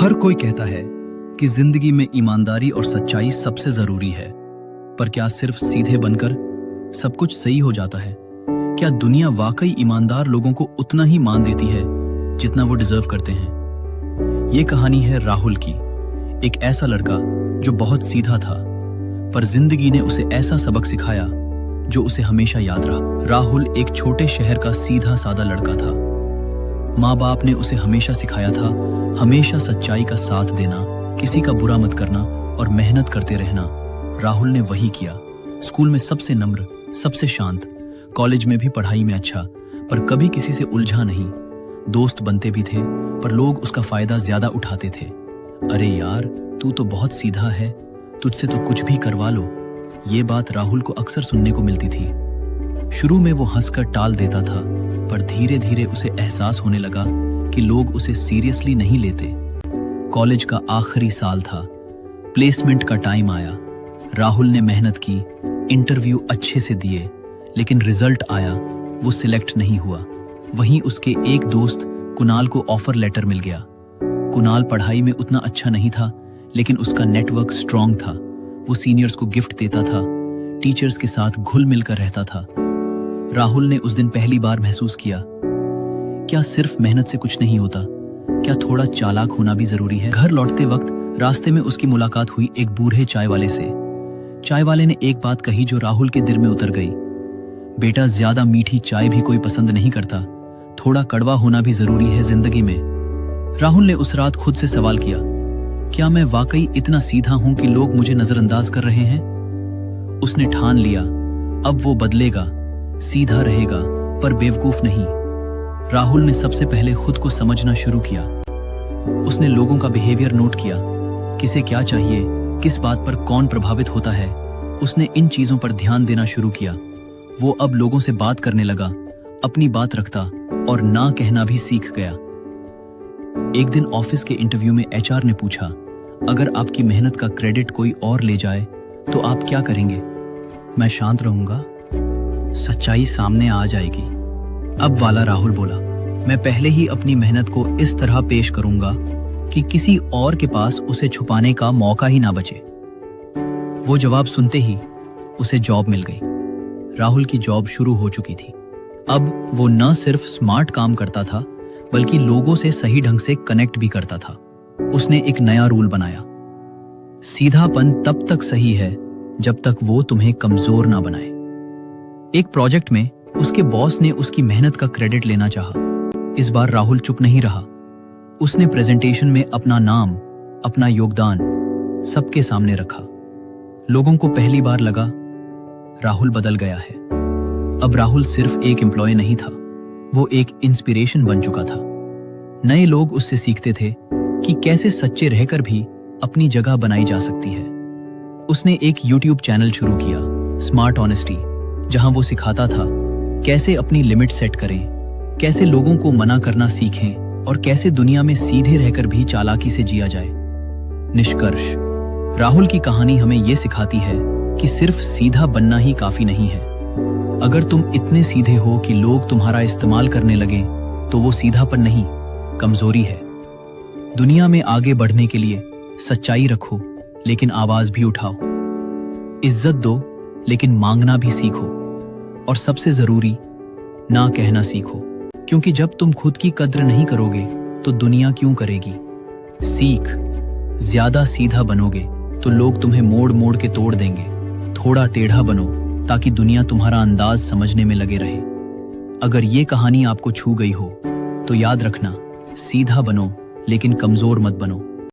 हर कोई कहता है कि जिंदगी में ईमानदारी और सच्चाई सबसे जरूरी है, पर क्या सिर्फ सीधे बनकर सब कुछ सही हो जाता है? क्या दुनिया वाकई ईमानदार लोगों को उतना ही मान देती है जितना वो डिजर्व करते हैं? ये कहानी है राहुल की, एक ऐसा लड़का जो बहुत सीधा था, पर जिंदगी ने उसे ऐसा सबक सिखाया जो उसे हमेशा याद रहा। राहुल एक छोटे शहर का सीधा साधा लड़का था। माँ बाप ने उसे हमेशा सिखाया था, हमेशा सच्चाई का साथ देना, किसी का बुरा मत करना और मेहनत करते रहना। राहुल ने वही किया। स्कूल में सबसे नम्र, सबसे शांत, कॉलेज में भी पढ़ाई में अच्छा, पर कभी किसी से उलझा नहीं। दोस्त बनते भी थे, पर लोग उसका फायदा ज्यादा उठाते थे। अरे यार, तू तो बहुत सीधा है, तुझसे तो कुछ भी करवा लो। ये बात राहुल को अक्सर सुनने को मिलती थी। शुरू में वो हंसकर टाल देता था, पर धीरे धीरे उसे एहसास होने लगा कि लोग उसे सीरियसली नहीं लेते। कॉलेज का आखिरी साल था, प्लेसमेंट का टाइम आया। राहुल ने मेहनत की, इंटरव्यू अच्छे से दिए, लेकिन रिजल्ट आया, वो सिलेक्ट नहीं हुआ। वहीं उसके एक दोस्त कुणाल को ऑफर लेटर मिल गया। कुणाल पढ़ाई में उतना अच्छा नहीं था, लेकिन उसका नेटवर्क स्ट्रांग था। वो सीनियर्स को गिफ्ट देता था, टीचर्स के साथ घुल मिलकर रहता था। राहुल ने उस दिन पहली बार महसूस किया, क्या सिर्फ मेहनत से कुछ नहीं होता? क्या थोड़ा चालाक होना भी जरूरी है? घर लौटते वक्त रास्ते में उसकी मुलाकात हुई एक बूढ़े चाय वाले से। चाय वाले ने एक बात कही जो राहुल के दिल में उतर गई। बेटा, ज्यादा मीठी चाय भी कोई पसंद नहीं करता, थोड़ा कड़वा होना भी जरूरी है जिंदगी में। राहुल ने उस रात खुद से सवाल किया, क्या मैं वाकई इतना सीधा हूं कि लोग मुझे नजरअंदाज कर रहे हैं? उसने ठान लिया, अब वो बदलेगा, सीधा रहेगा, पर बेवकूफ नहीं। राहुल ने सबसे पहले खुद को समझना शुरू किया। उसने लोगों का बिहेवियर नोट किया, किसे क्या चाहिए, किस बात पर कौन प्रभावित होता है। उसने इन चीजों पर ध्यान देना शुरू किया। वो अब लोगों से बात करने लगा, अपनी बात रखता और ना कहना भी सीख गया। एक दिन ऑफिस के इंटरव्यू में एचआर ने पूछा, अगर आपकी मेहनत का क्रेडिट कोई और ले जाए तो आप क्या करेंगे? मैं शांत रहूंगा, सच्चाई सामने आ जाएगी। अब वाला राहुल बोला, मैं पहले ही अपनी मेहनत को इस तरह पेश करूंगा कि किसी और के पास उसे छुपाने का मौका ही ना बचे। वो जवाब सुनते ही उसे जॉब मिल गई। राहुल की जॉब शुरू हो चुकी थी। अब वो न सिर्फ स्मार्ट काम करता था, बल्कि लोगों से सही ढंग से कनेक्ट भी करता था। उसने एक नया रूल बनाया, सीधापन तब तक सही है जब तक वो तुम्हें कमजोर ना बनाए। एक प्रोजेक्ट में उसके बॉस ने उसकी मेहनत का क्रेडिट लेना चाहा। इस बार राहुल चुप नहीं रहा। उसने प्रेजेंटेशन में अपना नाम, अपना योगदान सबके सामने रखा। लोगों को पहली बार लगा राहुल बदल गया है। अब राहुल सिर्फ एक एम्प्लॉय नहीं था, वो एक इंस्पिरेशन बन चुका था। नए लोग उससे सीखते थे कि कैसे सच्चे रहकर भी अपनी जगह बनाई जा सकती है। उसने एक YouTube चैनल शुरू किया, स्मार्ट ऑनेस्टी, जहां वो सिखाता था कैसे अपनी लिमिट सेट करें, कैसे लोगों को मना करना सीखें और कैसे दुनिया में सीधे रहकर भी चालाकी से जिया जाए। निष्कर्ष, राहुल की कहानी हमें ये सिखाती है कि सिर्फ सीधा बनना ही काफी नहीं है। अगर तुम इतने सीधे हो कि लोग तुम्हारा इस्तेमाल करने लगें, तो वो सीधापन नहीं, कमजोरी है। दुनिया में आगे बढ़ने के लिए सच्चाई रखो, लेकिन आवाज भी उठाओ। इज्जत दो, लेकिन मांगना भी सीखो। और सबसे जरूरी, ना कहना सीखो, क्योंकि जब तुम खुद की कद्र नहीं करोगे तो दुनिया क्यों करेगी? सीख, ज्यादा सीधा बनोगे तो लोग तुम्हें मोड़ मोड़ के तोड़ देंगे। थोड़ा टेढ़ा बनो ताकि दुनिया तुम्हारा अंदाज समझने में लगे रहे। अगर ये कहानी आपको छू गई हो तो याद रखना, सीधा बनो लेकिन कमजोर मत बनो।